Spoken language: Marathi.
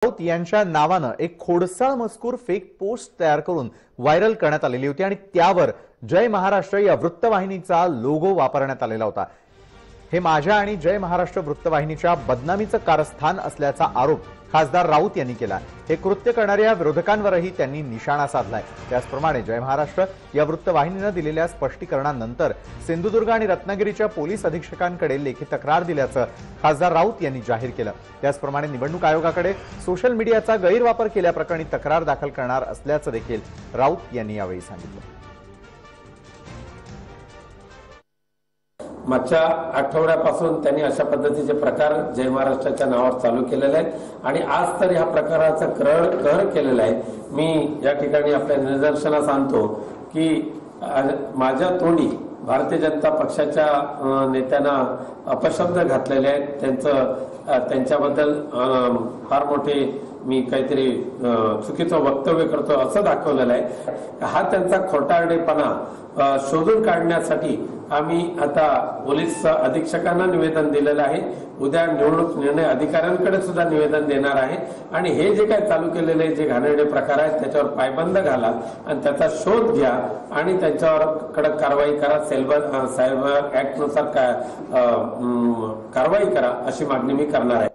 राऊत यांच्या नावानं एक खोडसाळ मजकूर फेक पोस्ट तयार करून व्हायरल करण्यात आलेली होती आणि त्यावर जय महाराष्ट्र या वृत्तवाहिनीचा लोगो वापरण्यात आलेला होता। हे माझ्या आणि जय महाराष्ट्र वृत्तवाहिनीच्या बदनामीचं कारस्थान असल्याचा आरोप खासदार राऊत यांनी केला। हे कृत्य करणाऱ्या विरोधकांवरही त्यांनी निशाणा साधलाय। त्याचप्रमाणे जय महाराष्ट्र या वृत्तवाहिनीने दिलेल्या स्पष्टीकरणानंतर सिंधुदुर्ग आणि रत्नागिरीच्या पोलीस अधीक्षकांकडे लेखी तक्रार दिल्याचं खासदार राऊत यांनी जाहीर केलं। त्याचप्रमाणे निवडणूक आयोगाकडे सोशल मीडियाचा गैरवापर केल्याप्रकरणी तक्रार दाखल करणार असल्याचं देखील राऊत यांनी यावेळी सांगितलं। मागच्या आठवड्यापासून त्यांनी अशा पद्धतीचे प्रकार जय महाराष्ट्राच्या नावावर चालू केलेले आहेत आणि आज तर ह्या प्रकाराचा कहर केलेला आहे। मी या ठिकाणी आपल्या निदर्शनास आणतो की माझ्या तोंडी भारतीय जनता पक्षाच्या नेत्यांना अपशब्द घातलेले आहेत। त्यांच्याबद्दल फार मोठे मी काहीतरी चुकीचं वक्तव्य करतो असं दाखवलेलं आहे। हा त्यांचा खोटारडेपणा शोधून काढण्यासाठी आम्ही आता पोलीस अधीक्षकांना निवेदन दिलेलं आहे। उद्या निवडणूक निर्णय अधिकाऱ्यांकडे सुद्धा निवेदन देणार आहे आणि हे जे काही चालू केलेले जे घाणेरडे प्रकार आहेत त्याच्यावर पायबंद घाला आणि त्याचा शोध घ्या आणि त्यांच्यावर कडक कारवाई करा। सायबर ऍक्ट नुसार कारवाई करा अशी मागणी मी करणार आहे।